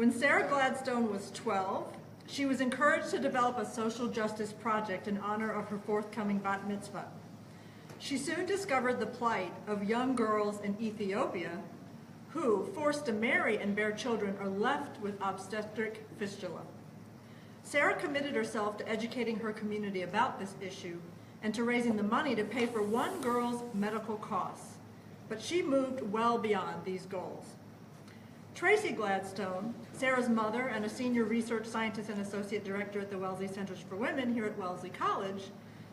When Sarah Gladstone was 12, she was encouraged to develop a social justice project in honor of her forthcoming bat mitzvah. She soon discovered the plight of young girls in Ethiopia who, forced to marry and bear children, are left with obstetric fistula. Sarah committed herself to educating her community about this issue and to raising the money to pay for one girl's medical costs. But she moved well beyond these goals. Tracy Gladstone, Sarah's mother and a senior research scientist and associate director at the Wellesley Centers for Women here at Wellesley College,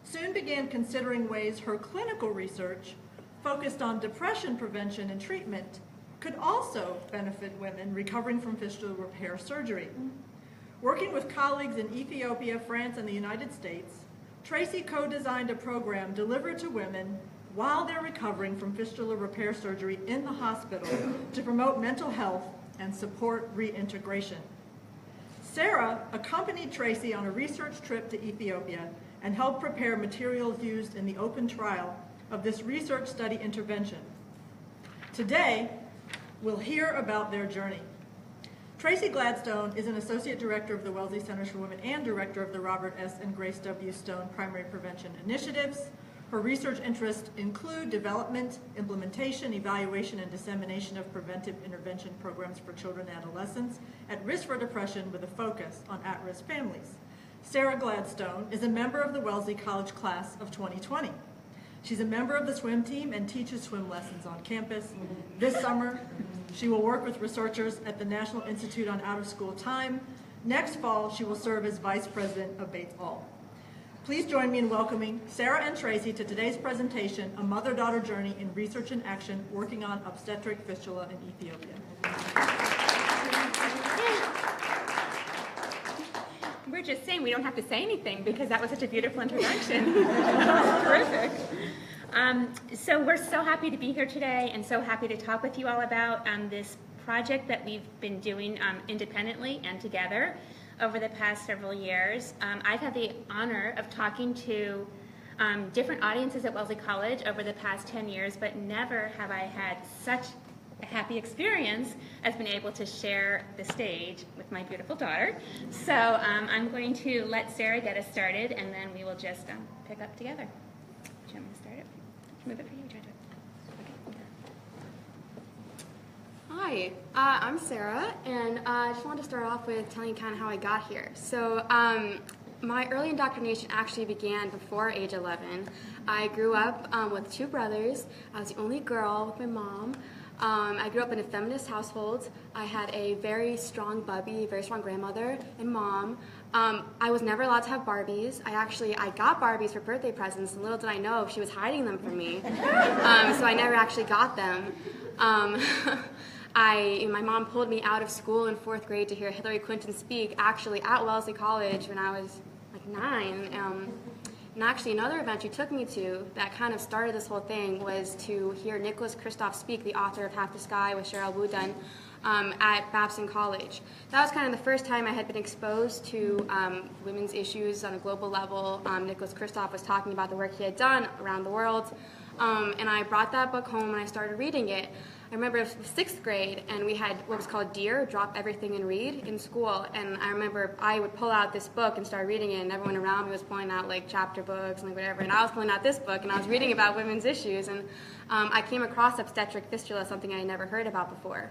soon began considering ways her clinical research, focused on depression prevention and treatment, could also benefit women recovering from fistula repair surgery. Working with colleagues in Ethiopia, France, and the United States, Tracy co-designed a program delivered to women while they're recovering from fistula repair surgery in the hospital to promote mental health and support reintegration. Sarah accompanied Tracy on a research trip to Ethiopia and helped prepare materials used in the open trial of this research study intervention. Today, we'll hear about their journey. Tracy Gladstone is an Associate Director of the Wellesley Centers for Women and Director of the Robert S. and Grace W. Stone Primary Prevention Initiatives. Her research interests include development, implementation, evaluation, and dissemination of preventive intervention programs for children and adolescents at risk for depression with a focus on at-risk families. Sarah Gladstone is a member of the Wellesley College class of 2020. She's a member of the swim team and teaches swim lessons on campus. This summer, she will work with researchers at the National Institute on Out-of-School Time. Next fall, she will serve as Vice President of Bates Hall. Please join me in welcoming Sarah and Tracy to today's presentation, A Mother-Daughter Journey in Research and Action Working on Obstetric Fistula in Ethiopia. We're just saying we don't have to say anything because that was such a beautiful introduction. Terrific. So we're so happy to be here today and so happy to talk with you all about this project that we've been doing independently and together over the past several years. I've had the honor of talking to different audiences at Wellesley College over the past 10 years, but never have I had such a happy experience as being able to share the stage with my beautiful daughter. So I'm going to let Sarah get us started, and then we will just pick up together. Do you want me to start it? Move it for you, try to. Hi, I'm Sarah, and I just wanted to start off with telling you kind of how I got here. So my early indoctrination actually began before age 11. I grew up with two brothers. I was the only girl with my mom. I grew up in a feminist household. I had a very strong bubby, very strong grandmother and mom. I was never allowed to have Barbies. I got Barbies for birthday presents, and little did I know she was hiding them from me. So I never actually got them. My mom pulled me out of school in 4th grade to hear Hillary Clinton speak, actually at Wellesley College when I was like 9. And actually another event she took me to that kind of started this whole thing was to hear Nicholas Kristof speak, the author of Half the Sky with Cheryl Wooden, at Babson College. That was kind of the first time I had been exposed to women's issues on a global level. Nicholas Kristof was talking about the work he had done around the world, and I brought that book home and I started reading it. I remember it was 6th grade, and we had what was called DEAR, Drop Everything and Read, in school. And I remember I would pull out this book and start reading it, and everyone around me was pulling out like chapter books and like whatever. And I was pulling out this book, and I was reading about women's issues. And I came across obstetric fistula, something I had never heard about before.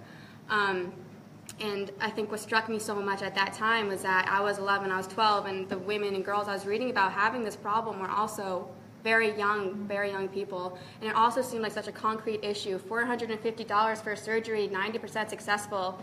And I think what struck me so much at that time was that I was 11, I was 12, and the women and girls I was reading about having this problem were also very young people, and it also seemed like such a concrete issue. $450 for a surgery, 90% successful.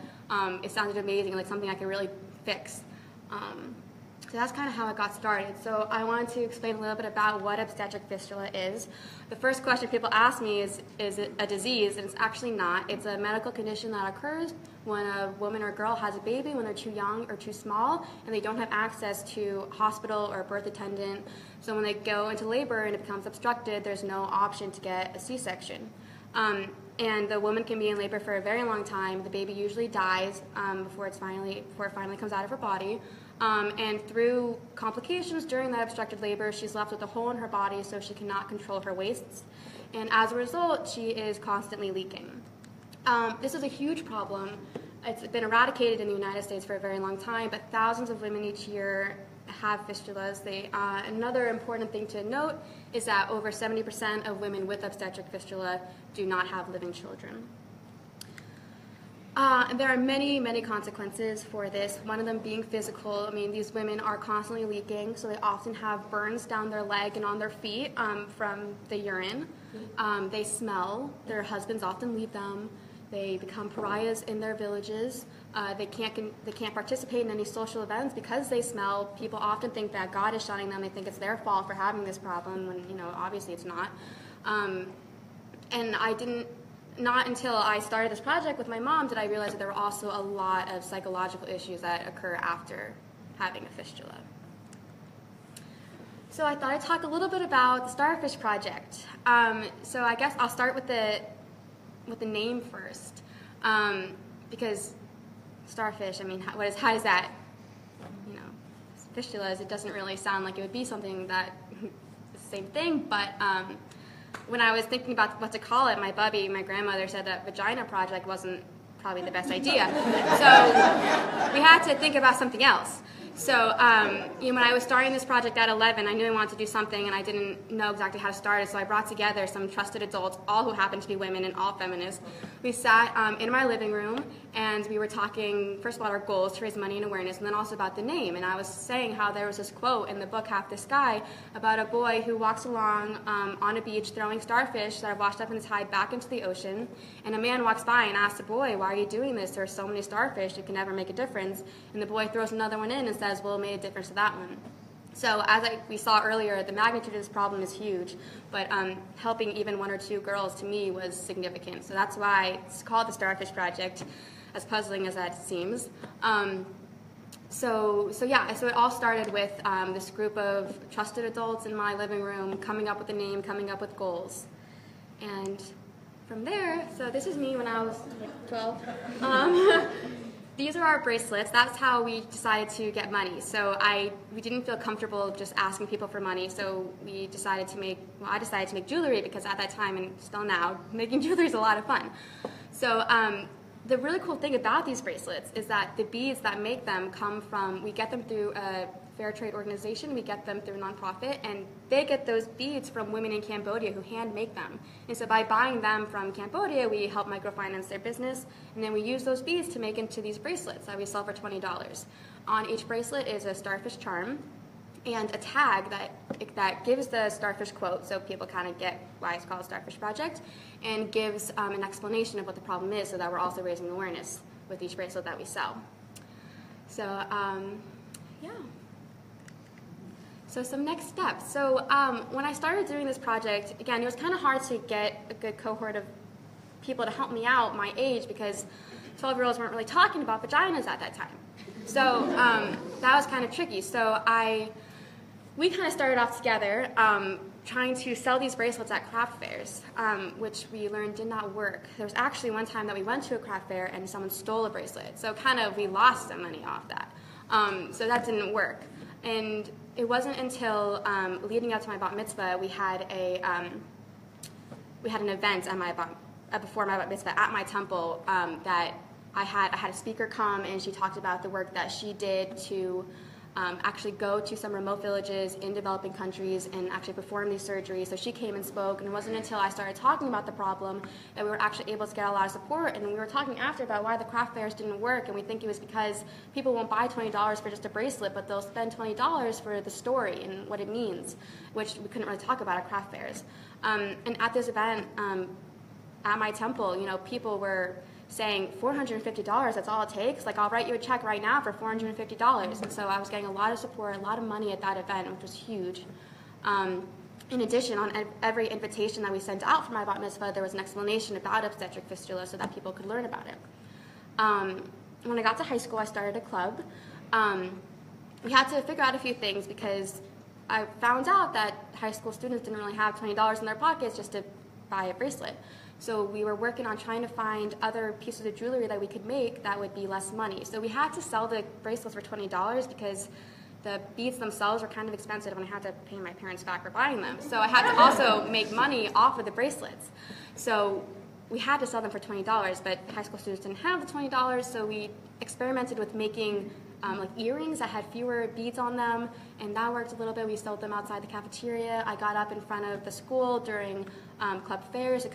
It sounded amazing, like something I could really fix. So that's kind of how it got started. So I wanted to explain a little bit about what obstetric fistula is. The first question people ask me is it a disease? And it's actually not. It's a medical condition that occurs when a woman or girl has a baby when they're too young or too small and they don't have access to a hospital or a birth attendant. So when they go into labor and it becomes obstructed, there's no option to get a C-section. And the woman can be in labor for a very long time. The baby usually dies before it finally comes out of her body. And through complications during that obstructed labor, she's left with a hole in her body so she cannot control her wastes. And as a result, she is constantly leaking. This is a huge problem. It's been eradicated in the United States for a very long time, but thousands of women each year have fistulas. Another important thing to note is that over 70% of women with obstetric fistula do not have living children. And there are many, many consequences for this, one of them being physical. I mean, these women are constantly leaking, so they often have burns down their leg and on their feet from the urine. They smell. Their husbands often leave them. They become pariahs in their villages. They can't participate in any social events because they smell. People often think that God is shunning them. They think it's their fault for having this problem when, obviously it's not. And not until I started this project with my mom did I realize that there were also a lot of psychological issues that occur after having a fistula. So I thought I'd talk a little bit about the Starfish Project. So I guess I'll start with the name first, because starfish, I mean, how does that, fistulas, it doesn't really sound like it would be something that the same thing, but when I was thinking about what to call it, my grandmother said that Vagina Project wasn't probably the best idea. So we had to think about something else. So when I was starting this project at 11, I knew I wanted to do something, and I didn't know exactly how to start it, so I brought together some trusted adults, all who happen to be women and all feminists. We sat in my living room, and we were talking first about our goals to raise money and awareness, and then also about the name. And I was saying how there was this quote in the book Half the Sky about a boy who walks along on a beach throwing starfish that are washed up in the tide back into the ocean, and a man walks by and asks the boy, "Why are you doing this? There are so many starfish, it can never make a difference." And the boy throws another one in and says, "Well, it made a difference to that one." So as we saw earlier, the magnitude of this problem is huge, but helping even one or two girls to me was significant. So that's why it's called the Starfish Project, as puzzling as that seems. So it all started with this group of trusted adults in my living room coming up with a name, coming up with goals. And from there, so this is me when I was 12. These are our bracelets. That's how we decided to get money. So we didn't feel comfortable just asking people for money, so I decided to make jewelry, because at that time, and still now, making jewelry is a lot of fun. So the really cool thing about these bracelets is that the beads that make them we get them through a fair trade organization, we get them through a nonprofit, and they get those beads from women in Cambodia who hand make them. And so by buying them from Cambodia, we help microfinance their business, and then we use those beads to make into these bracelets that we sell for $20. On each bracelet is a starfish charm and a tag that gives the starfish quote, so people kind of get why it's called Starfish Project, and gives an explanation of what the problem is, so that we're also raising awareness with each bracelet that we sell. So, yeah. So some next steps. So when I started doing this project, again, it was kind of hard to get a good cohort of people to help me out my age, because 12-year-olds weren't really talking about vaginas at that time. So that was kind of tricky. So we kind of started off together trying to sell these bracelets at craft fairs, which we learned did not work. There was actually one time that we went to a craft fair and someone stole a bracelet. So we lost some money off that. So that didn't work. And it wasn't until leading up to my bat mitzvah, we had an event before my bat mitzvah at my temple that I had a speaker come, and she talked about the work that she did to actually go to some remote villages in developing countries and actually perform these surgeries. So she came and spoke, and it wasn't until I started talking about the problem that we were actually able to get a lot of support. And we were talking after about why the craft fairs didn't work, and we think it was because people won't buy $20 for just a bracelet, but they'll spend $20 for the story and what it means, which we couldn't really talk about at craft fairs. And at this event, at my temple, people were saying $450, that's all it takes? I'll write you a check right now for $450. And so I was getting a lot of support, a lot of money at that event, which was huge. In addition, on every invitation that we sent out for my bat mitzvah, there was an explanation about obstetric fistula so that people could learn about it. When I got to high school, I started a club. We had to figure out a few things, because I found out that high school students didn't really have $20 in their pockets just to buy a bracelet. So we were working on trying to find other pieces of jewelry that we could make that would be less money. So we had to sell the bracelets for $20 because the beads themselves were kind of expensive, and I had to pay my parents back for buying them. So I had to also make money off of the bracelets. So we had to sell them for $20, but high school students didn't have the $20, so we experimented with making like earrings that had fewer beads on them, and that worked a little bit. We sold them outside the cafeteria. I got up in front of the school during club fairs to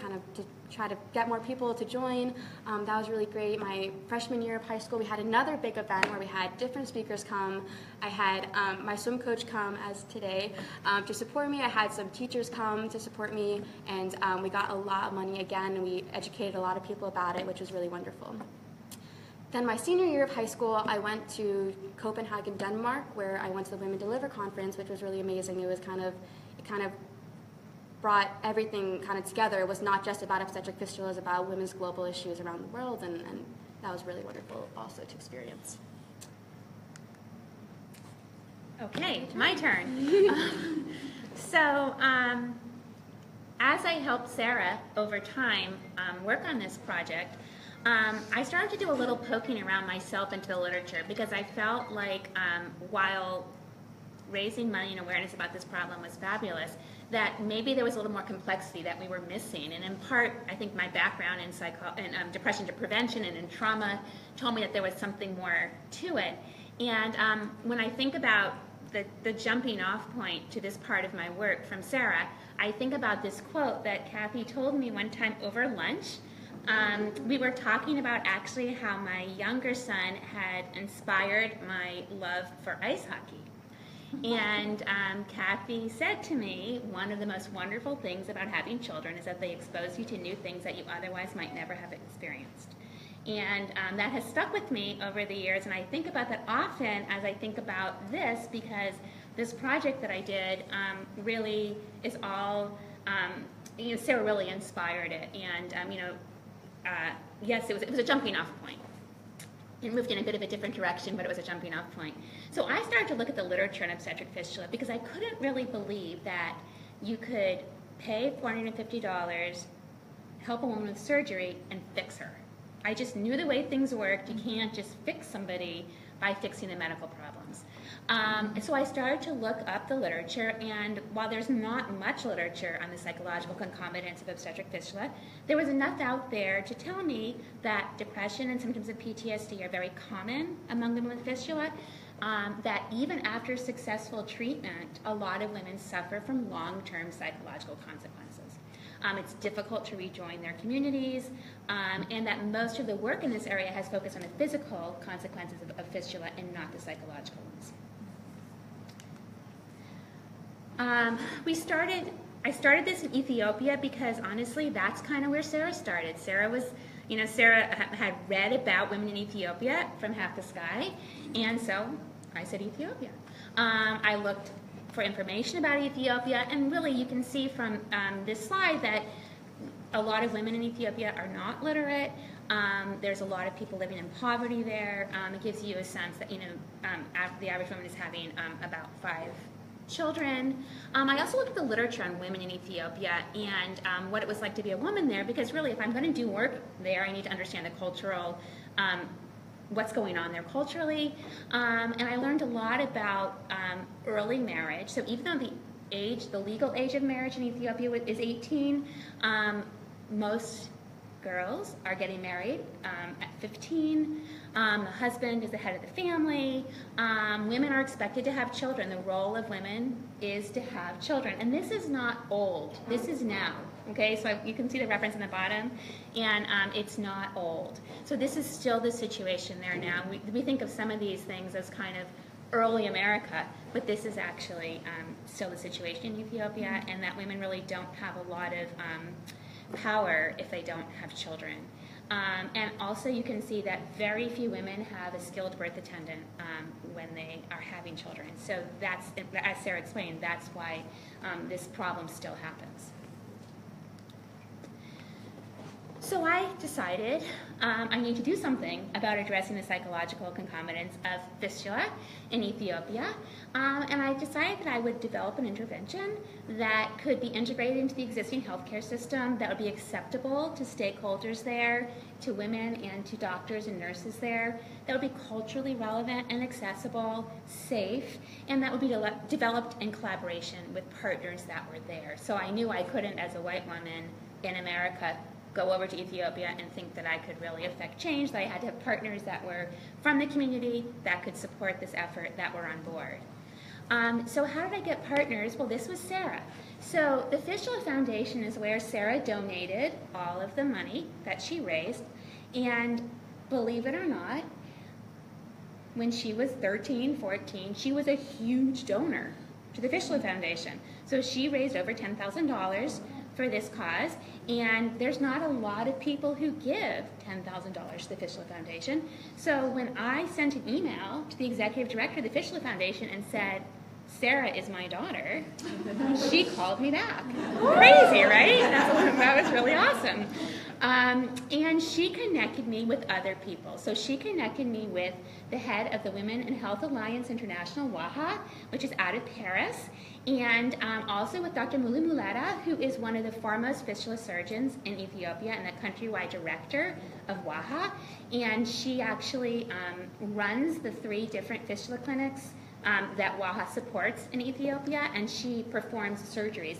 try to get more people to join. That was really great. My freshman year of high school, we had another big event where we had different speakers come. I had my swim coach come, as today, to support me. I had some teachers come to support me, and we got a lot of money again, and we educated a lot of people about it, which was really wonderful. Then my senior year of high school, I went to Copenhagen, Denmark, where I went to the Women Deliver conference, which was really amazing. It kind of brought everything kind of together. It was not just about obstetric fistula, it was about women's global issues around the world, and that was really wonderful also to experience. Okay, my turn. So, as I helped Sarah over time work on this project, I started to do a little poking around myself into the literature, because I felt like while raising money and awareness about this problem was fabulous, that maybe there was a little more complexity that we were missing. And in part, I think my background in depression to prevention and in trauma told me that there was something more to it. And when I think about the jumping off point to this part of my work from Sarah, I think about this quote that Kathy told me one time over lunch. We were talking about actually how my younger son had inspired my love for ice hockey. And Kathy said to me, one of the most wonderful things about having children is that they expose you to new things that you otherwise might never have experienced. And that has stuck with me over the years, and I think about that often as I think about this, because this project that I did really is all, Sarah really inspired it. And, yes, it was a jumping off point. It moved in a bit of a different direction, but it was a jumping off point. So I started to look at the literature on obstetric fistula, because I couldn't really believe that you could pay $450, help a woman with surgery, and fix her. I just knew the way things worked. You can't just fix somebody by fixing the medical problems. So I started to look up the literature, and while there's not much literature on the psychological concomitants of obstetric fistula, there was enough out there to tell me that depression and symptoms of PTSD are very common among women with fistula, that even after successful treatment, a lot of women suffer from long-term psychological consequences. It's difficult to rejoin their communities, and that most of the work in this area has focused on the physical consequences of fistula and not the psychological ones. I started this in Ethiopia because honestly, that's kind of where Sarah started. Sarah had read about women in Ethiopia from Half the Sky, and so I said Ethiopia. I looked for information about Ethiopia, and really you can see from this slide that a lot of women in Ethiopia are not literate. There's a lot of people living in poverty there. It gives you a sense that the average woman is having about 5 children. I also looked at the literature on women in Ethiopia and what it was like to be a woman there, because really if I'm going to do work there, I need to understand the cultural what's going on there culturally, and I learned a lot about early marriage. So even though the legal age of marriage in Ethiopia is 18, most girls are getting married at 15. The husband is the head of the family. Women are expected to have children. The role of women is to have children, and this is not old. This is now. Okay, so you can see the reference in the bottom, and it's not old. So this is still the situation there now. We think of some of these things as kind of early America, but this is actually still the situation in Ethiopia, and that women really don't have a lot of power if they don't have children. And also you can see that very few women have a skilled birth attendant when they are having children. So that's, as Sarah explained, that's why this problem still happens. So I decided I need to do something about addressing the psychological concomitants of fistula in Ethiopia, and I decided that I would develop an intervention that could be integrated into the existing healthcare system, that would be acceptable to stakeholders there, to women and to doctors and nurses there, that would be culturally relevant and accessible, safe, and that would be developed in collaboration with partners that were there. So I knew I couldn't, as a white woman in America, go over to Ethiopia and think that I could really affect change, that I had to have partners that were from the community that could support this effort, that were on board. So how did I get partners? Well, this was Sarah. So the Fistula Foundation is where Sarah donated all of the money that she raised, and believe it or not, when she was 13, 14, she was a huge donor to the Fistula Foundation. So she raised over $10,000 for this cause, and there's not a lot of people who give $10,000 to the Fistula Foundation. So when I sent an email to the executive director of the Fistula Foundation and said, Sarah is my daughter, she called me back. Crazy, right? That was really awesome. And she connected me with other people. So she connected me with the head of the Women in Health Alliance International, WAHA, which is out of Paris, and also with Dr. Mulu Muleta, who is one of the foremost fistula surgeons in Ethiopia and the countrywide director of WAHA. And she actually runs the 3 different fistula clinics that WAHA supports in Ethiopia, and she performs surgeries.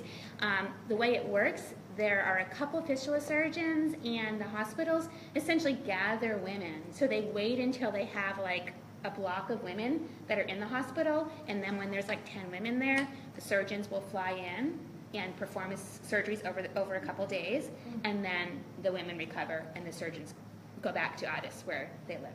The way it works, there are a couple fistula surgeons, and the hospitals essentially gather women. So they wait until they have like a block of women that are in the hospital, and then when there's like 10 women there, the surgeons will fly in and perform surgeries over a couple days, and then the women recover and the surgeons go back to Addis where they live.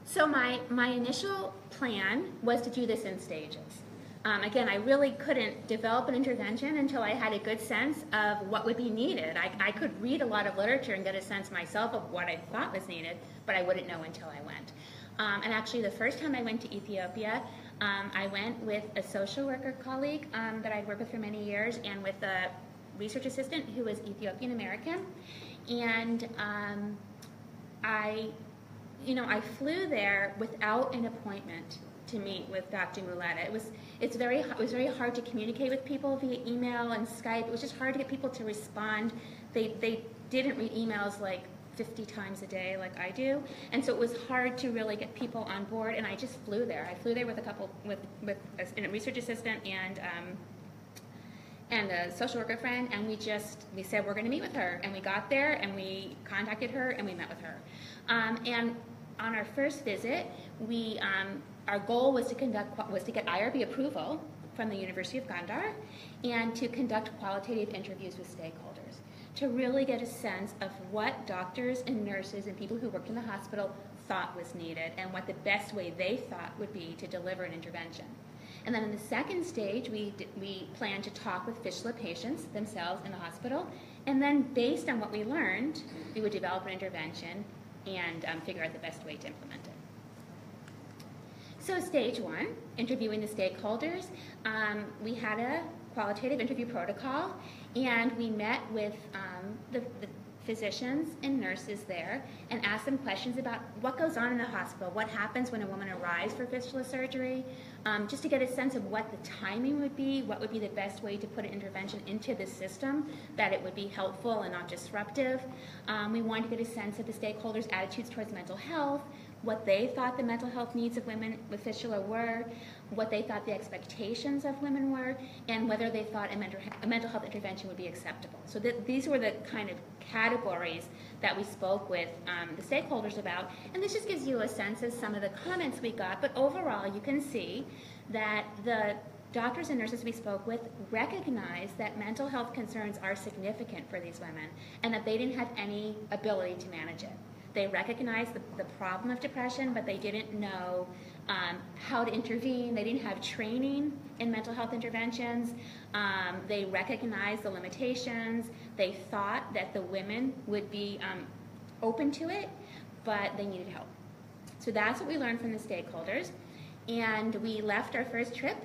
So my initial plan was to do this in stages. Again, I really couldn't develop an intervention until I had a good sense of what would be needed. I could read a lot of literature and get a sense myself of what I thought was needed, but I wouldn't know until I went. And actually, the first time I went to Ethiopia, I went with a social worker colleague that I'd worked with for many years, and with a research assistant who was Ethiopian American. And I flew there without an appointment to meet with Dr. Muleta. It was very hard to communicate with people via email and Skype. It was just hard to get people to respond. They didn't read emails like 50 times a day like I do, and so it was hard to really get people on board. And I just flew there. I flew there with a research assistant and a social worker friend, and we said we're going to meet with her, and we got there and we contacted her and we met with her. And on our first visit, our goal was to get IRB approval from the University of Gondar and to conduct qualitative interviews with stakeholders to really get a sense of what doctors and nurses and people who worked in the hospital thought was needed and what the best way they thought would be to deliver an intervention. And then in the second stage, we planned to talk with fistula patients themselves in the hospital, and then based on what we learned, we would develop an intervention and figure out the best way to implement it. So stage 1, interviewing the stakeholders, we had a qualitative interview protocol, and we met with the physicians and nurses there and asked them questions about what goes on in the hospital, what happens when a woman arrives for fistula surgery, just to get a sense of what the timing would be, what would be the best way to put an intervention into the system, that it would be helpful and not disruptive. We wanted to get a sense of the stakeholders' attitudes towards mental health, what they thought the mental health needs of women with fistula were, what they thought the expectations of women were, and whether they thought a mental health intervention would be acceptable. So these were the kind of categories that we spoke with the stakeholders about. And this just gives you a sense of some of the comments we got. But overall, you can see that the doctors and nurses we spoke with recognized that mental health concerns are significant for these women and that they didn't have any ability to manage it. They recognized the problem of depression, but they didn't know how to intervene. They didn't have training in mental health interventions. They recognized the limitations. They thought that the women would be open to it, but they needed help. So that's what we learned from the stakeholders. And we left our first trip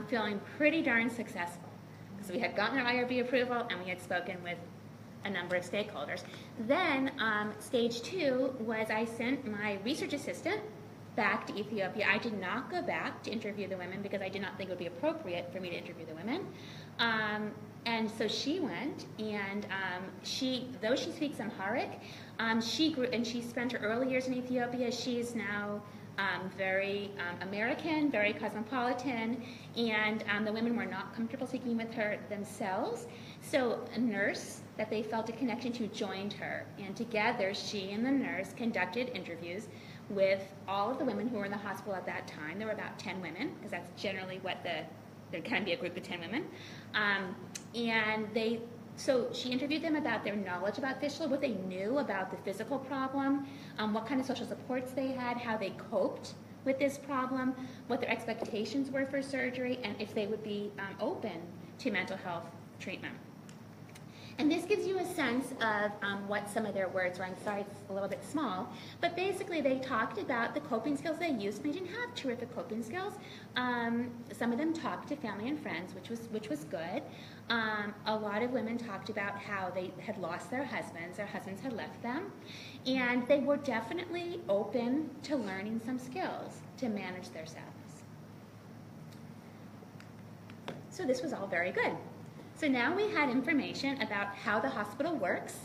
feeling pretty darn successful, because we had gotten our IRB approval and we had spoken with a number of stakeholders. Then stage 2 was I sent my research assistant back to Ethiopia. I did not go back to interview the women because I did not think it would be appropriate for me to interview the women. And so she went, and though she speaks Amharic, she grew, and she spent her early years in Ethiopia. She's now very American, very cosmopolitan, and the women were not comfortable speaking with her themselves. So a nurse that they felt a connection to joined her, and together she and the nurse conducted interviews with all of the women who were in the hospital at that time. There were about 10 women, because that's generally what there can be a group of 10 women. So she interviewed them about their knowledge about fistula, what they knew about the physical problem, what kind of social supports they had, how they coped with this problem, what their expectations were for surgery, and if they would be open to mental health treatment. And this gives you a sense of what some of their words were. I'm sorry, it's a little bit small. But basically, they talked about the coping skills they used. They didn't have terrific coping skills. Some of them talked to family and friends, which was good. A lot of women talked about how they had lost their husbands had left them. And they were definitely open to learning some skills to manage their sadness. So this was all very good. So now we had information about how the hospital works,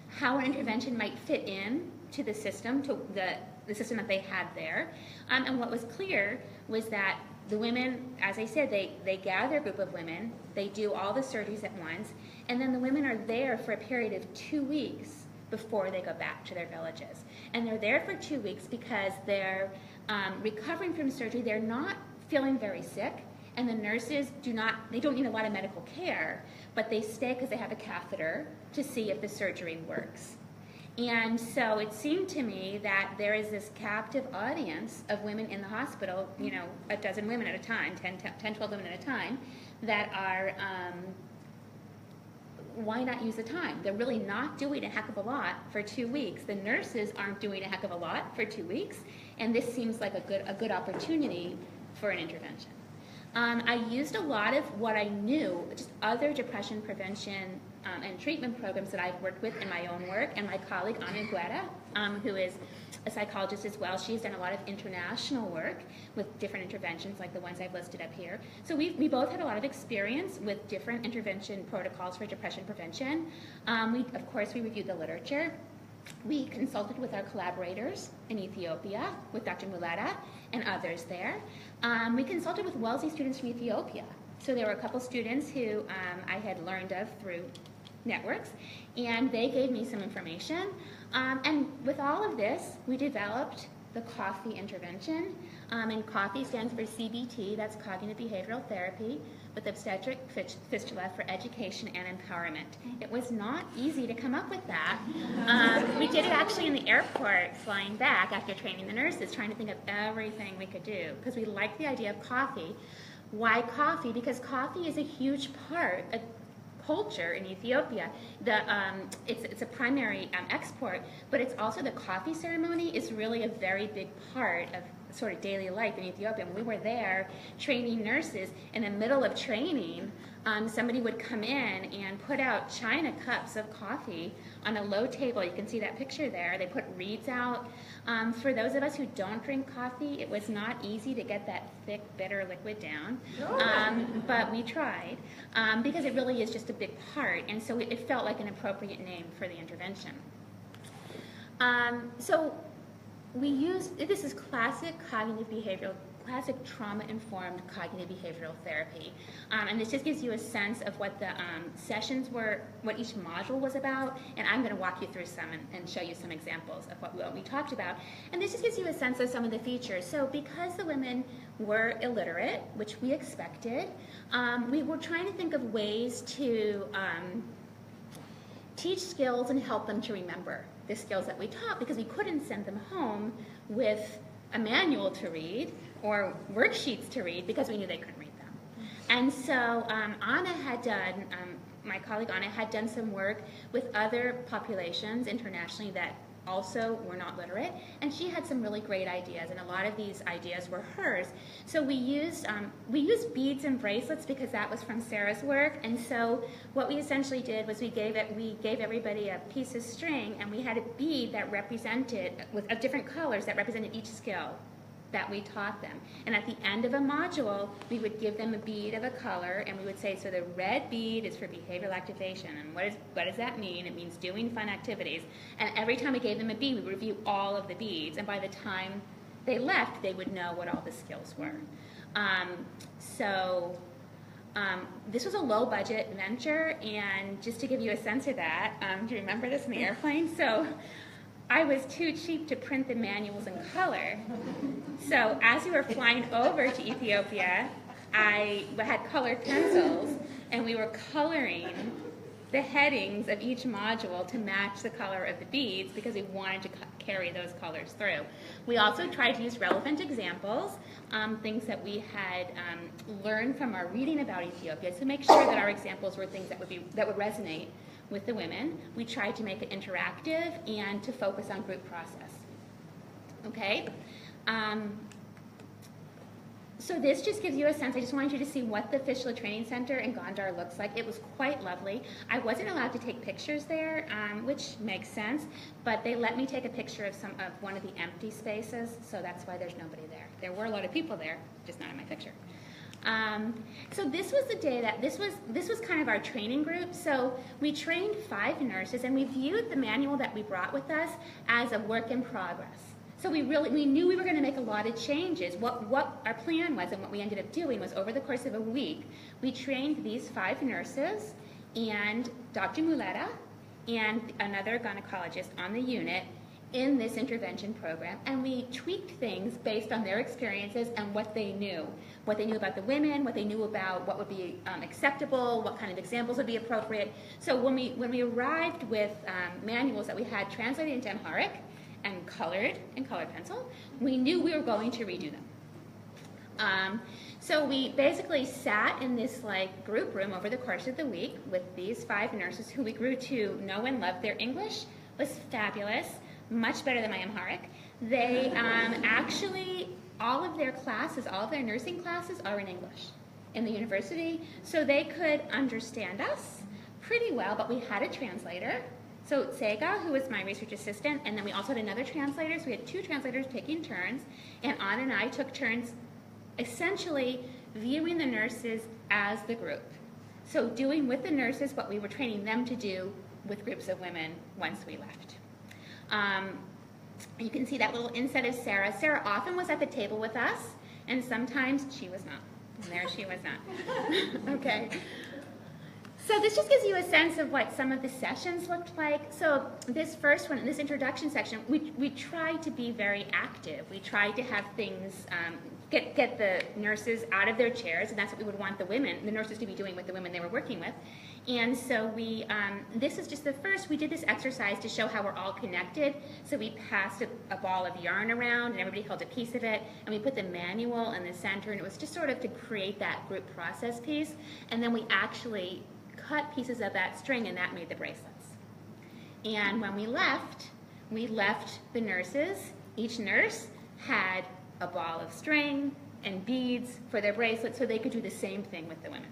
how an intervention might fit in to the system, to the system that they had there. And what was clear was that the women, as I said, they gather a group of women, they do all the surgeries at once, and then the women are there for a period of 2 weeks before they go back to their villages. And they're there for 2 weeks because they're recovering from surgery. They're not feeling very sick. And the nurses they don't need a lot of medical care, but they stay because they have a catheter to see if the surgery works. And so it seemed to me that there is this captive audience of women in the hospital, a dozen women at a time, 10, 12 women at a time, that are, why not use the time? They're really not doing a heck of a lot for 2 weeks. The nurses aren't doing a heck of a lot for 2 weeks, and this seems like a good opportunity for an intervention. I used a lot of what I knew, just other depression prevention and treatment programs that I've worked with in my own work, and my colleague Ana Guerra, who is a psychologist as well. She's done a lot of international work with different interventions like the ones I've listed up here. So we both had a lot of experience with different intervention protocols for depression prevention. Of course, we reviewed the literature. We consulted with our collaborators in Ethiopia, with Dr. Muleta and others there. We consulted with Wellesley students from Ethiopia. So there were a couple students who I had learned of through networks, and they gave me some information. And with all of this, we developed the COFFEE intervention. And COFFEE stands for CBT, that's Cognitive Behavioral Therapy, with obstetric fistula for education and empowerment. It was not easy to come up with that. We did it actually in the airport, flying back after training the nurses, trying to think of everything we could do, because we liked the idea of coffee. Why coffee? Because coffee is a huge part of culture in Ethiopia. It's a primary export, but it's also the coffee ceremony is really a very big part of sort of daily life in Ethiopia. When we were there training nurses, in the middle of training, somebody would come in and put out china cups of coffee on a low table. You can see that picture there. They put reeds out. For those of us who don't drink coffee, it was not easy to get that thick, bitter liquid down, but we tried because it really is just a big part, and so it felt like an appropriate name for the intervention. So we used, this is classic trauma-informed cognitive behavioral therapy. And this just gives you a sense of what the sessions were, what each module was about, and I'm going to walk you through some and show you some examples of what we talked about. And this just gives you a sense of some of the features. So because the women were illiterate, which we expected, we were trying to think of ways to teach skills and help them to remember the skills that we taught, because we couldn't send them home with a manual to read or worksheets to read because we knew they couldn't read them. And so Ana had done, my colleague Ana had done some work with other populations internationally that also were not literate, and she had some really great ideas, and a lot of these ideas were hers. So we used beads and bracelets because that was from Sarah's work, and so what we essentially did was we gave everybody a piece of string, and we had a bead that represented, of different colors that represented each skill that we taught them. And at the end of a module, we would give them a bead of a color, and we would say, so the red bead is for behavioral activation. And what does that mean? It means doing fun activities. And every time we gave them a bead, we would review all of the beads. And by the time they left, they would know what all the skills were. This was a low-budget venture, and just to give you a sense of that, do you remember this in the airplane? So I was too cheap to print the manuals in color. So as we were flying over to Ethiopia, I had colored pencils, and we were coloring the headings of each module to match the color of the beads because we wanted to carry those colors through. We also tried to use relevant examples, things that we had learned from our reading about Ethiopia, to make sure that our examples were things that would resonate with the women. We tried to make it interactive and to focus on group process. Okay? So this just gives you a sense. I just wanted you to see what the fistula training center in Gondar looks like. It was quite lovely. I wasn't allowed to take pictures there, which makes sense, but they let me take a picture of one of the empty spaces, so that's why there's nobody there. There were a lot of people there, just not in my picture. So this was the day that this was kind of our training group. So we trained 5 nurses, and we viewed the manual that we brought with us as a work in progress. So we knew we were going to make a lot of changes. What our plan was, and what we ended up doing, was over the course of a week, we trained these 5 nurses and Dr. Muleta and another gynecologist on the unit in this intervention program, and we tweaked things based on their experiences and what they knew about the women, what they knew about what would be acceptable, what kind of examples would be appropriate. So when we arrived with manuals that we had translated into Amharic and colored in colored pencil, we knew we were going to redo them. So we basically sat in this group room over the course of the week with these 5 nurses who we grew to know and love. Their English was fabulous, much better than my Amharic. They actually, all of their nursing classes are in English in the university, so they could understand us pretty well, but we had a translator. So Sega, who was my research assistant, and then we also had another translator, so we had 2 translators taking turns, and Ann and I took turns essentially viewing the nurses as the group. So doing with the nurses what we were training them to do with groups of women once we left. You can see that little inset of Sarah. Sarah often was at the table with us, and sometimes she was not. And there she was not. Okay. So this just gives you a sense of what some of the sessions looked like. So this first one, in this introduction section, we tried to be very active. We tried to have things, get the nurses out of their chairs, and that's what we would want the nurses to be doing with the women they were working with. And so this is just the first, we did this exercise to show how we're all connected. So we passed a ball of yarn around, and everybody held a piece of it, and we put the manual in the center, and it was just sort of to create that group process piece. And then we actually cut pieces of that string, and that made the bracelets. And when we left the nurses. Each nurse had a ball of string and beads for their bracelets, so they could do the same thing with the women.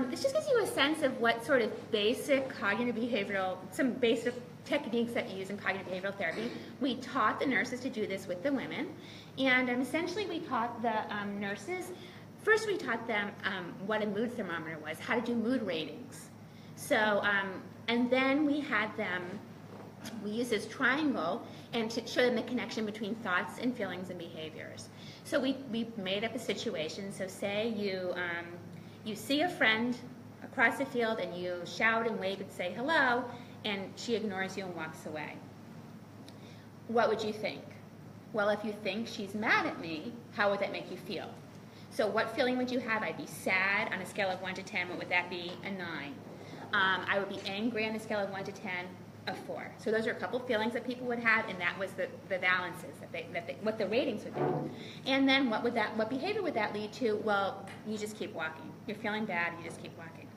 This just gives you a sense of what sort of basic cognitive behavioral, some basic techniques that you use in cognitive behavioral therapy. We taught the nurses to do this with the women, and essentially we taught the nurses. First, we taught them what a mood thermometer was, how to do mood ratings. So, and then we had them, we used this triangle and to show them the connection between thoughts and feelings and behaviors. So we made up a situation. So say you see a friend across the field and you shout and wave and say hello, and she ignores you and walks away. What would you think? Well, if you think she's mad at me, how would that make you feel? So what feeling would you have? I'd be sad. On a scale of 1 to 10, what would that be? A 9. I would be angry on a scale of 1 to 10, a 4. So those are a couple feelings that people would have, and that was the balances, what the ratings would be. And then what behavior would that lead to? Well, you just keep walking. You're feeling bad, you just keep walking.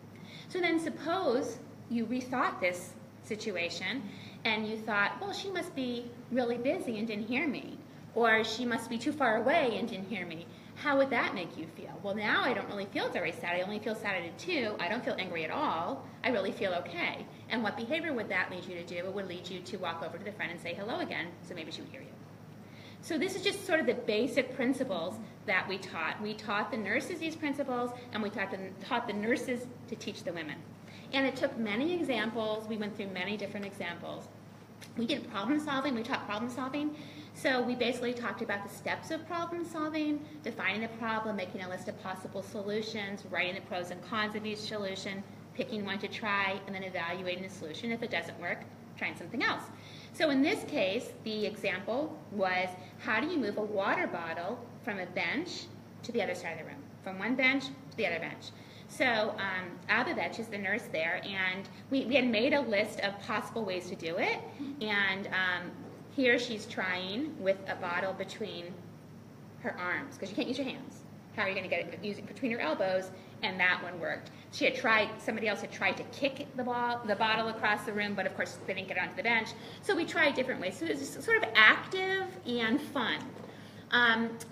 So then suppose you rethought this situation, and you thought, well, she must be really busy and didn't hear me, or she must be too far away and didn't hear me. How would that make you feel? Well, now I don't really feel very sad. I only feel sad at a 2. I don't feel angry at all. I really feel okay. And what behavior would that lead you to do? It would lead you to walk over to the friend and say hello again, so maybe she would hear you. So this is just sort of the basic principles that we taught. We taught the nurses these principles, and we taught the nurses to teach the women. And it took many examples. We went through many different examples. We did problem solving. We taught problem solving. So we basically talked about the steps of problem solving, defining the problem, making a list of possible solutions, writing the pros and cons of each solution, picking one to try, and then evaluating the solution. If it doesn't work, trying something else. So in this case, the example was, how do you move a water bottle from a bench to the other side of the room? From one bench to the other bench. So Abibet is the nurse there, and we had made a list of possible ways to do it. And here she's trying with a bottle between her arms, because you can't use your hands. How are you going to get it? Use it between her elbows, and that one worked. She had tried, somebody else had tried to kick the bottle across the room, but of course they didn't get onto the bench. So we tried different ways. So it was sort of active and fun.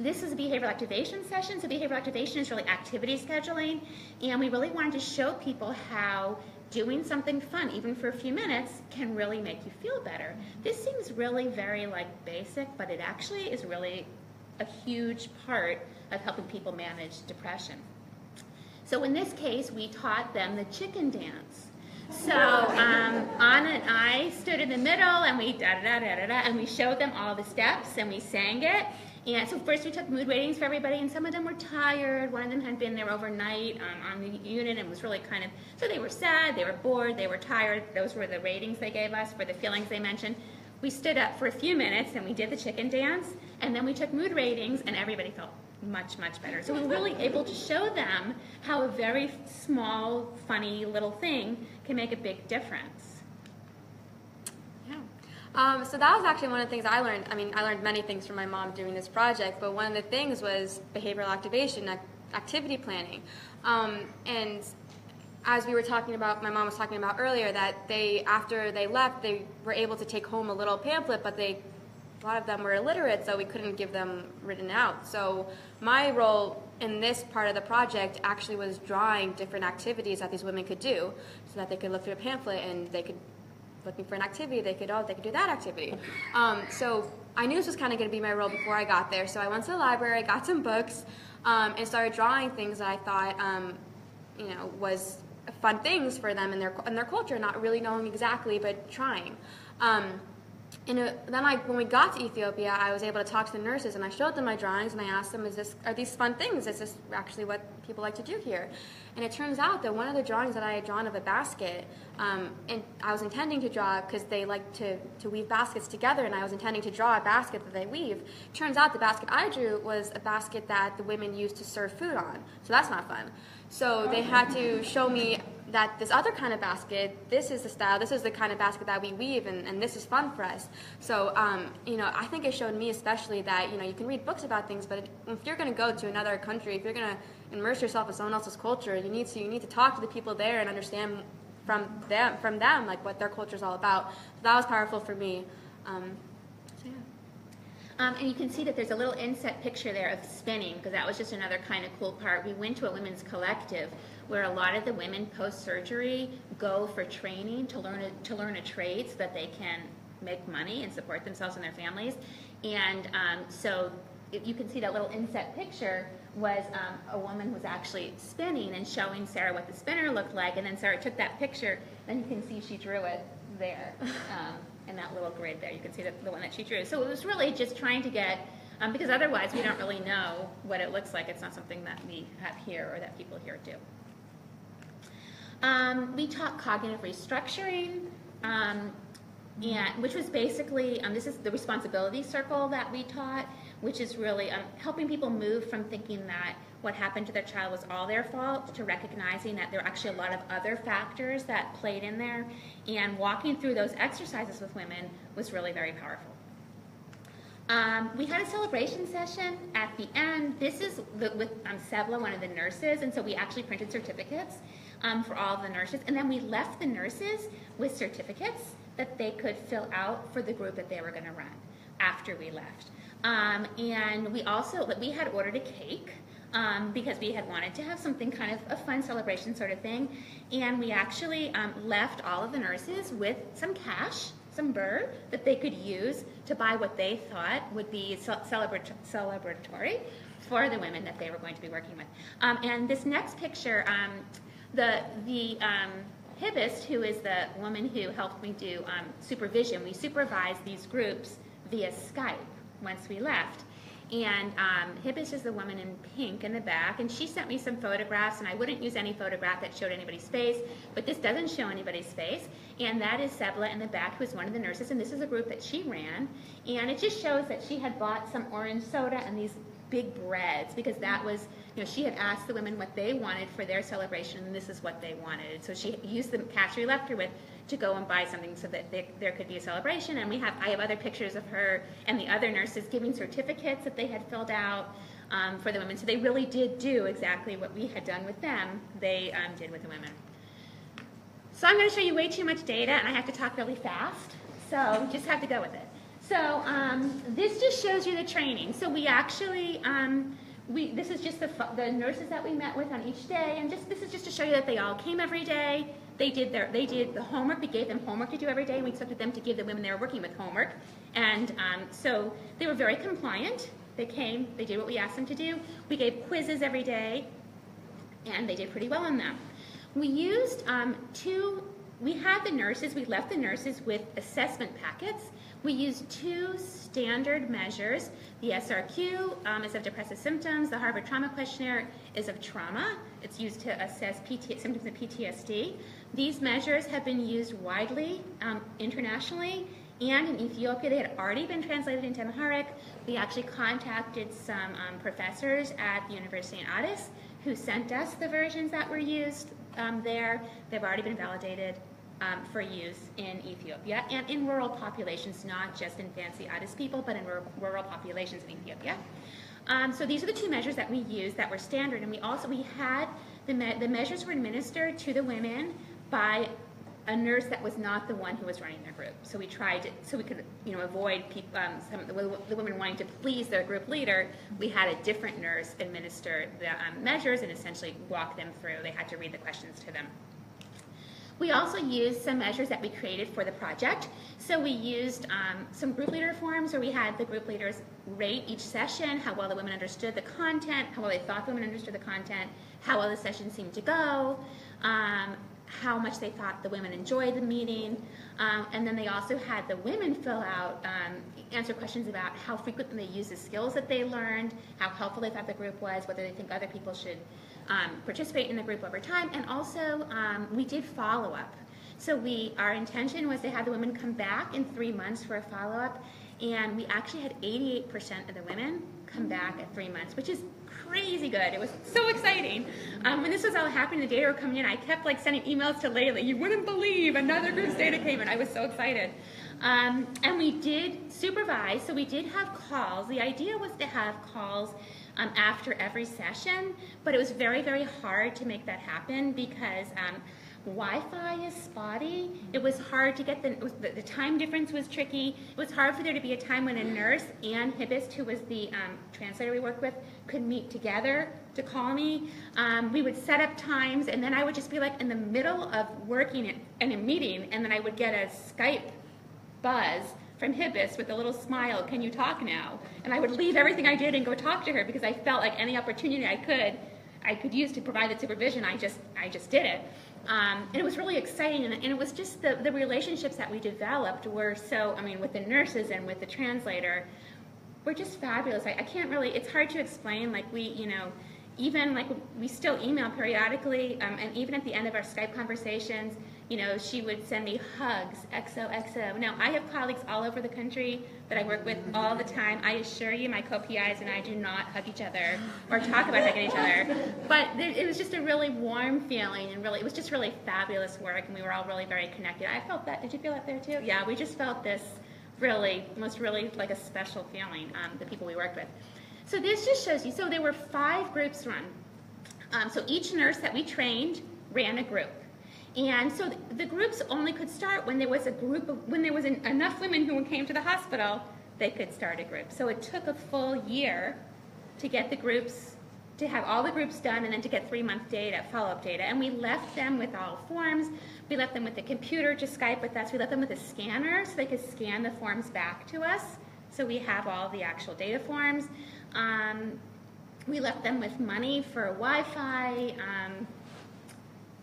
This is a behavioral activation session. So behavioral activation is really activity scheduling, and we really wanted to show people how doing something fun, even for a few minutes, can really make you feel better. This seems really very basic, but it actually is really a huge part of helping people manage depression. So in this case, we taught them the chicken dance. So Anna and I stood in the middle, and we da-da-da-da-da-da, and we showed them all the steps, and we sang it. And so first we took mood ratings for everybody, and some of them were tired. One of them had been there overnight on the unit and was really kind of, so they were sad, they were bored, they were tired. Those were the ratings they gave us for the feelings they mentioned. We stood up for a few minutes, and we did the chicken dance, and then we took mood ratings, and everybody felt much, much better. So we were really able to show them how a very small, funny little thing can make a big difference. So that was actually one of the things I learned. I mean, I learned many things from my mom doing this project, but one of the things was behavioral activation, activity planning. And as we were talking about, my mom was talking about earlier, that after they left, they were able to take home a little pamphlet, but a lot of them were illiterate, so we couldn't give them written out. So my role in this part of the project actually was drawing different activities that these women could do, so that they could look through a pamphlet and they could, looking for an activity, they could do that activity. So I knew this was kind of going to be my role before I got there. So I went to the library, got some books, and started drawing things that I thought, was fun things for them in their culture, not really knowing exactly, but trying. And then when we got to Ethiopia, I was able to talk to the nurses, and I showed them my drawings, and I asked them, are these fun things? Is this actually what people like to do here? And it turns out that one of the drawings that I had drawn of a basket, and I was intending to draw, because they like to weave baskets together, and I was intending to draw a basket that they weave. Turns out the basket I drew was a basket that the women used to serve food on, so that's not fun. So they had to show me that this other kind of basket, this is the style, this is the kind of basket that we weave, and this is fun for us. So, I think it showed me especially that, you can read books about things, but if you're going to go to another country, if you're going to immerse yourself in someone else's culture, you need to talk to the people there and understand from them like what their culture is all about. So that was powerful for me. And you can see that there's a little inset picture there of spinning, because that was just another kind of cool part. We went to a women's collective where a lot of the women post-surgery go for training to learn a trade so that they can make money and support themselves and their families. And so you can see that little inset picture was a woman who was actually spinning and showing Sarah what the spinner looked like, and then Sarah took that picture, and you can see she drew it there. In that little grid there, you can see the one that she drew. So it was really just trying to get, because otherwise we don't really know what it looks like. It's not something that we have here or that people here do. We taught cognitive restructuring, which was basically, this is the responsibility circle that we taught, which is really helping people move from thinking that what happened to their child was all their fault to recognizing that there are actually a lot of other factors that played in there. And walking through those exercises with women was really very powerful. We had a celebration session at the end. This is with Sevla, one of the nurses, and so we actually printed certificates for all of the nurses. And then we left the nurses with certificates that they could fill out for the group that they were going to run after we left. And we had ordered a cake. Because we had wanted to have something kind of a fun celebration sort of thing. And we actually left all of the nurses with some cash, some birr, that they could use to buy what they thought would be celebratory for the women that they were going to be working with. And this next picture, the Hibbist, who is the woman who helped me do supervision, we supervised these groups via Skype once we left. And Hibbist is the woman in pink in the back, and she sent me some photographs, and I wouldn't use any photograph that showed anybody's face, but this doesn't show anybody's face. And that is Sebla in the back, who is one of the nurses, and this is a group that she ran. And it just shows that she had bought some orange soda and these big breads, because that was, she had asked the women what they wanted for their celebration, and this is what they wanted. So she used the cash we left her with to go and buy something so that there could be a celebration. And I have other pictures of her and the other nurses giving certificates that they had filled out for the women. So they really did do exactly what we had done with them, they did with the women. So I'm going to show you way too much data, and I have to talk really fast, so just have to go with it. So this just shows you the training. So we actually, this is just the nurses that we met with on each day, and this is just to show you that they all came every day. They did the homework. We gave them homework to do every day, and we expected them to give the women they were working with homework. And so they were very compliant. They came, they did what we asked them to do. We gave quizzes every day, and they did pretty well on them. We used we had the nurses, we left the nurses with assessment packets. We used 2 standard measures. The SRQ is of depressive symptoms. The Harvard Trauma Questionnaire is of trauma. It's used to assess symptoms of PTSD. These measures have been used widely internationally, and in Ethiopia they had already been translated into Amharic. We actually contacted some professors at the University in Addis who sent us the versions that were used there. They've already been validated for use in Ethiopia and in rural populations, not just in fancy Addis people, but in rural populations in Ethiopia. So these are the 2 measures that we used that were standard, and we had the measures were administered to the women by a nurse that was not the one who was running their group. So we tried so we could avoid some of the women wanting to please their group leader. We had a different nurse administer the measures and essentially walk them through. They had to read the questions to them. We also used some measures that we created for the project. So we used some group leader forms where we had the group leaders rate each session, how well the women understood the content, how well they thought the women understood the content, how well the session seemed to go, how much they thought the women enjoyed the meeting. And then they also had the women fill out, answer questions about how frequently they use the skills that they learned, how helpful they thought the group was, whether they think other people should participate in the group over time, and also we did follow-up. So our intention was to have the women come back in 3 months for a follow-up, and we actually had 88% of the women come back at 3 months, which is crazy good. It was so exciting. When this was all happening, the data were coming in, I kept sending emails to Layla. You wouldn't believe another group's data came in. I was so excited. And we did supervise, so we did have calls. The idea was to have calls after every session, but it was very, very hard to make that happen because Wi-Fi is spotty. It was hard to get the time difference was tricky. It was hard for there to be a time when a nurse and Hibbist, who was the translator we worked with, could meet together to call me. We would set up times, and then I would just be in the middle of working in a meeting, and then I would get a Skype buzz from Hibbist with a little smile, "Can you talk now?" And I would leave everything I did and go talk to her because I felt like any opportunity I could use to provide the supervision, I just did it. And it was really exciting, and it was just the relationships that we developed were so, with the nurses and with the translator, were just fabulous. I can't really, it's hard to explain, we still email periodically, and even at the end of our Skype conversations, she would send me hugs, XOXO. Now, I have colleagues all over the country that I work with all the time. I assure you, my co-PIs and I do not hug each other or talk about hugging each other. But it was just a really warm feeling, and it was just really fabulous work, and we were all really very connected. I felt that. Did you feel that there too? Yeah, we just felt this really like a special feeling, the people we worked with. So this just shows you, so there were 5 groups run. So each nurse that we trained ran a group. And so the groups only could start when there was enough women who came to the hospital, they could start a group. So it took a full year to get the groups, to have all the groups done, and then to get 3-month data, follow-up data. And we left them with all forms. We left them with the computer to Skype with us. We left them with a scanner so they could scan the forms back to us. So we have all the actual data forms. We left them with money for Wi-Fi,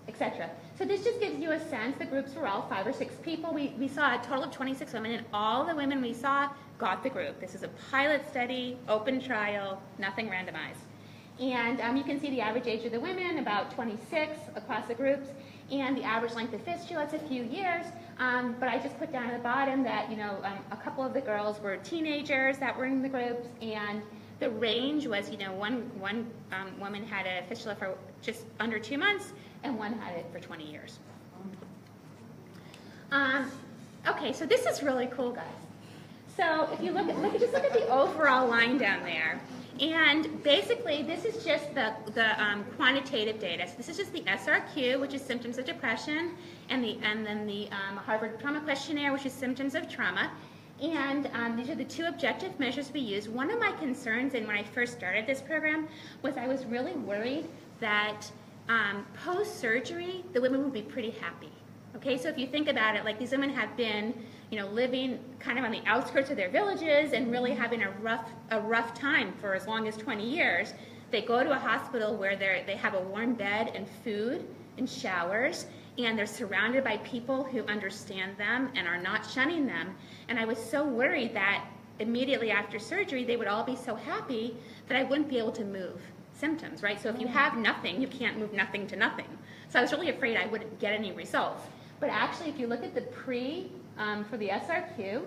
etc. So this just gives you a sense. The groups were all 5 or 6 people. We saw a total of 26 women, and all the women we saw got the group. This is a pilot study, open trial, nothing randomized. And you can see the average age of the women, about 26 across the groups, and the average length of fistula, it's a few years. But I just put down at the bottom that, a couple of the girls were teenagers that were in the groups, and the range was, one woman had a fistula for just under 2 months, and one had it for 20 years. Okay, so this is really cool, guys. So if you look at the overall line down there, and basically this is just the quantitative data. So this is just the SRQ, which is symptoms of depression, and then the Harvard Trauma Questionnaire, which is symptoms of trauma. And these are the 2 objective measures we use. One of my concerns, and when I first started this program, was I was really worried that post-surgery, the women would be pretty happy. Okay, so if you think about it, like these women have been, living kind of on the outskirts of their villages and really having a rough time for as long as 20 years. They go to a hospital where they have a warm bed and food and showers, and they're surrounded by people who understand them and are not shunning them. And I was so worried that immediately after surgery, they would all be so happy that I wouldn't be able to move symptoms, right? So if you have nothing, you can't move nothing to nothing. So I was really afraid I wouldn't get any results. But actually, if you look at the for the SRQ,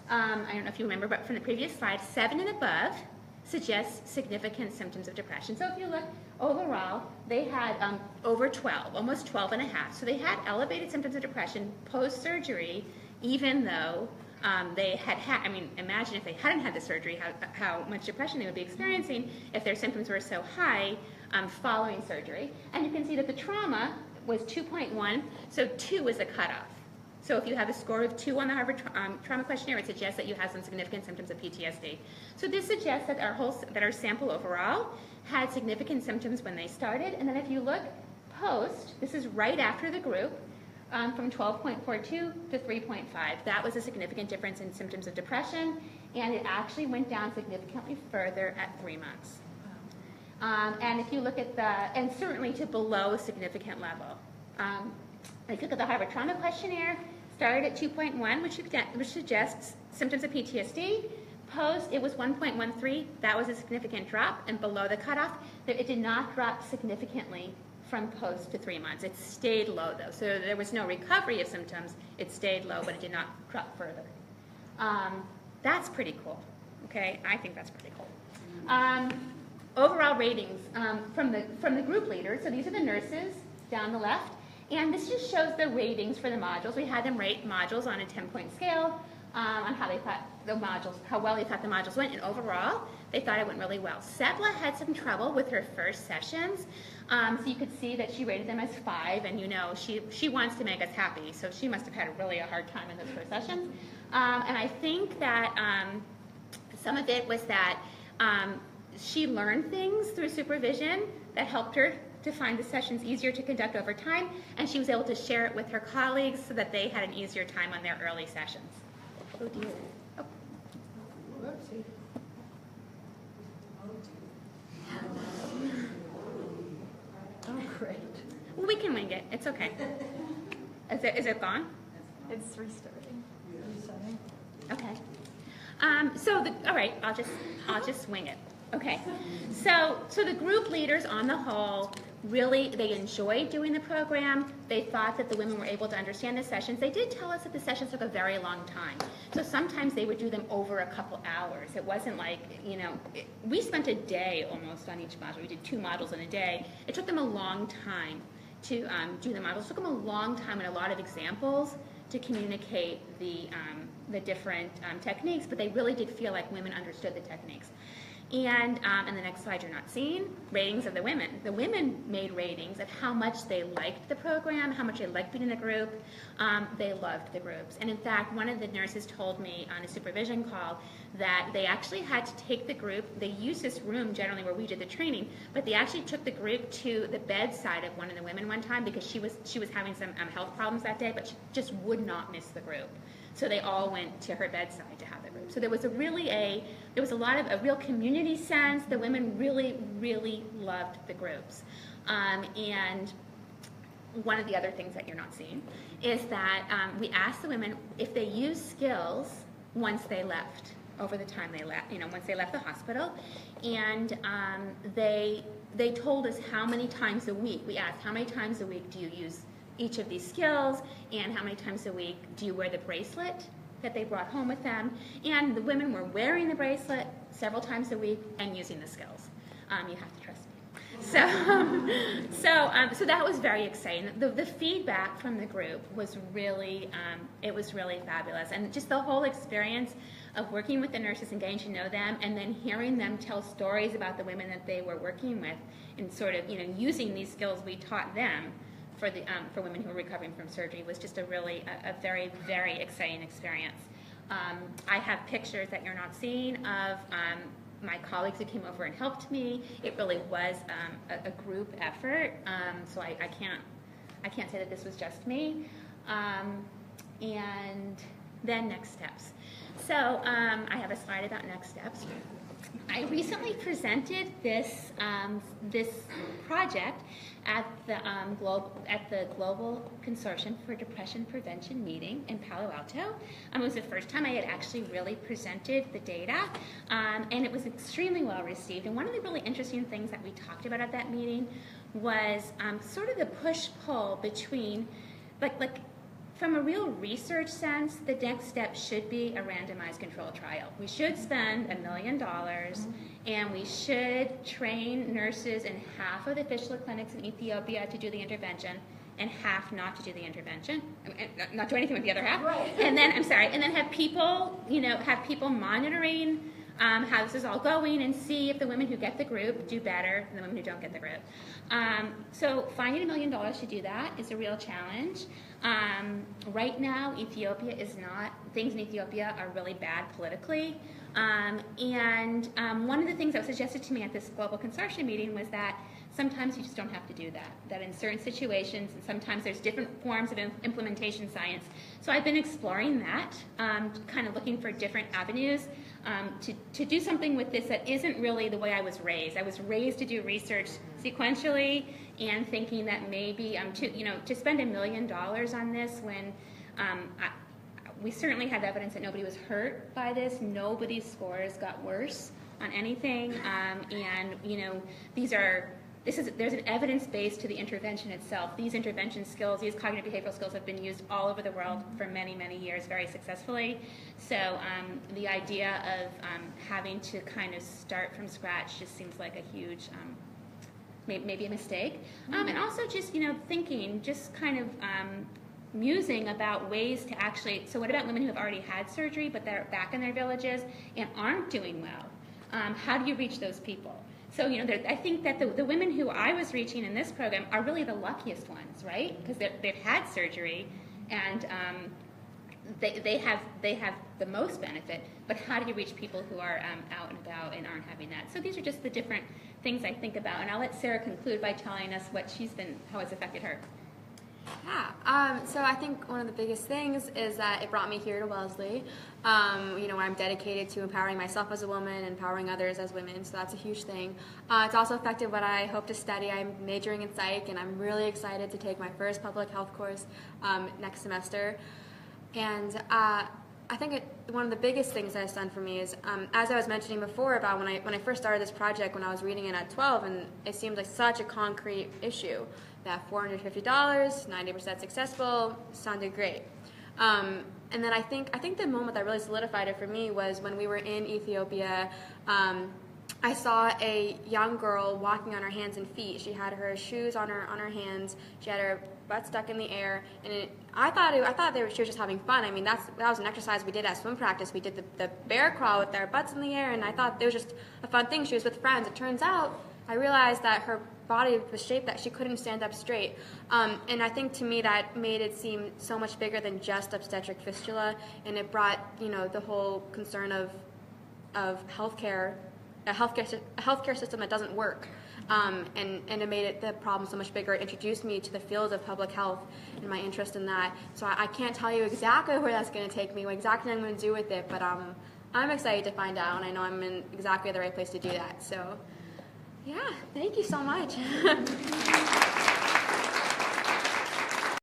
I don't know if you remember, but from the previous slide, 7 and above suggests significant symptoms of depression. So if you look overall, they had over 12, almost 12 and a half. So they had elevated symptoms of depression post-surgery, even though they had, imagine if they hadn't had the surgery, how much depression they would be experiencing if their symptoms were so high following surgery. And you can see that the trauma was 2.1, so 2 is a cutoff. So if you have a score of 2 on the Harvard Trauma Questionnaire, it suggests that you have some significant symptoms of PTSD. So this suggests that our sample overall had significant symptoms when they started. And then if you look post, this is right after the group, from 12.42 to 3.5. That was a significant difference in symptoms of depression, and it actually went down significantly further at 3 months. And if you look at and certainly to below a significant level. If you look at the Harvard Trauma Questionnaire, started at 2.1, which suggests symptoms of PTSD. Post, it was 1.13. That was a significant drop, and below the cutoff, it did not drop significantly from post to 3 months. It stayed low, though. So there was no recovery of symptoms. It stayed low, but it did not drop further. That's pretty cool. Okay, I think that's pretty cool. Overall ratings from the group leaders. So these are the nurses down the left. And this just shows the ratings for the modules. We had them rate modules on a 10-point scale on how they thought how well they thought the modules went. And overall, they thought it went really well. Sebla had some trouble with her first sessions. So you could see that she rated them as 5. And she wants to make us happy. So she must have had really a hard time in those first sessions. And I think that some of it was that she learned things through supervision that helped her to find the sessions easier to conduct over time, and she was able to share it with her colleagues so that they had an easier time on their early sessions. Oh dear. Oh. Whoopsie. Oh, great. Well, we can wing it. It's okay. Is it gone? It's restarting. Okay. All right. I'll just wing it. Okay. So the group leaders on the whole really, they enjoyed doing the program. They thought that the women were able to understand the sessions. They did tell us that the sessions took a very long time. So sometimes they would do them over a couple hours. It wasn't like, we spent a day almost on each module. We did 2 modules in a day. It took them a long time to do the modules. It took them a long time and a lot of examples to communicate the different techniques, but they really did feel like women understood the techniques. And the next slide you're not seeing, ratings of the women. The women made ratings of how much they liked the program, how much they liked being in a group. They loved the groups. And in fact, one of the nurses told me on a supervision call that they actually had to take the group. They used this room generally where we did the training, but they actually took the group to the bedside of one of the women one time because she was having some health problems that day, but she just would not miss the group. So they all went to her bedside to have the group. So there was a real community sense. The women really, really loved the groups. And one of the other things that you're not seeing is that we asked the women if they used skills once they left, over the time they left, once they left the hospital, and they told us how many times a week. We asked, how many times a week do you use each of these skills, and how many times a week do you wear the bracelet that they brought home with them? And the women were wearing the bracelet several times a week and using the skills. You have to trust me. So that was very exciting. The feedback from the group was really, it was really fabulous, and just the whole experience of working with the nurses and getting to know them, and then hearing them tell stories about the women that they were working with, and sort of using these skills we taught them for women who were recovering from surgery was just a really a very, very exciting experience. I have pictures that you're not seeing of my colleagues who came over and helped me. It really was a group effort, so I can't say that this was just me. And then next steps. So I have a slide about next steps. I recently presented this project at the Global Consortium for Depression Prevention meeting in Palo Alto. It was the first time I had actually really presented the data, and it was extremely well received. And one of the really interesting things that we talked about at that meeting was sort of the push-pull between, like from a real research sense, the next step should be a randomized controlled trial. We should spend $1 million, and we should train nurses in half of the fistula clinics in Ethiopia to do the intervention, and half not to do the intervention, not do anything with the other half. Right. And then, and then have people, monitoring how this is all going, and see if the women who get the group do better than the women who don't get the group. So finding $1 million to do that is a real challenge. Right now, things in Ethiopia are really bad politically. And one of the things that was suggested to me at this Global Consortium meeting was that sometimes you just don't have to do that. That in certain situations, and sometimes there's different forms of implementation science. So I've been exploring that, kind of looking for different avenues to do something with this that isn't really the way I was raised. I was raised to do research sequentially, and thinking that maybe to spend $1 million on this when we certainly have evidence that nobody was hurt by this. Nobody's scores got worse on anything, and there's an evidence base to the intervention itself. These intervention skills, these cognitive behavioral skills, have been used all over the world for many, many years very successfully. So the idea of having to kind of start from scratch just seems like a huge, maybe a mistake. And also just, thinking, just kind of musing about ways to actually, so what about women who have already had surgery but they're back in their villages and aren't doing well? How do you reach those people? So, I think that the women who I was reaching in this program are really the luckiest ones, right? Because they've had surgery, and they have the most benefit. But how do you reach people who are out and about and aren't having that? So these are just the different things I think about. And I'll let Sarah conclude by telling us how it's affected her. Yeah, so I think one of the biggest things is that it brought me here to Wellesley, where I'm dedicated to empowering myself as a woman, empowering others as women, so that's a huge thing. It's also affected what I hope to study. I'm majoring in psych, and I'm really excited to take my first public health course next semester. And I think one of the biggest things that it's done for me is, as I was mentioning before about when I first started this project, when I was reading it at 12, and it seemed like such a concrete issue. That $450, 90% successful, sounded great. And then I think the moment that really solidified it for me was when we were in Ethiopia. I saw a young girl walking on her hands and feet. She had her shoes on her hands. She had her butt stuck in the air, and I thought she was just having fun. I mean, that was an exercise we did at swim practice. We did the bear crawl with our butts in the air, and I thought it was just a fun thing. She was with friends. It turns out I realized that her body was shaped that she couldn't stand up straight, and I think to me that made it seem so much bigger than just obstetric fistula, and it brought the whole concern of healthcare, a healthcare system that doesn't work, and it made the problem so much bigger. It introduced me to the field of public health and my interest in that. So I can't tell you exactly where that's going to take me, what exactly I'm going to do with it, but I'm excited to find out, and I know I'm in exactly the right place to do that. So. Yeah, thank you so much.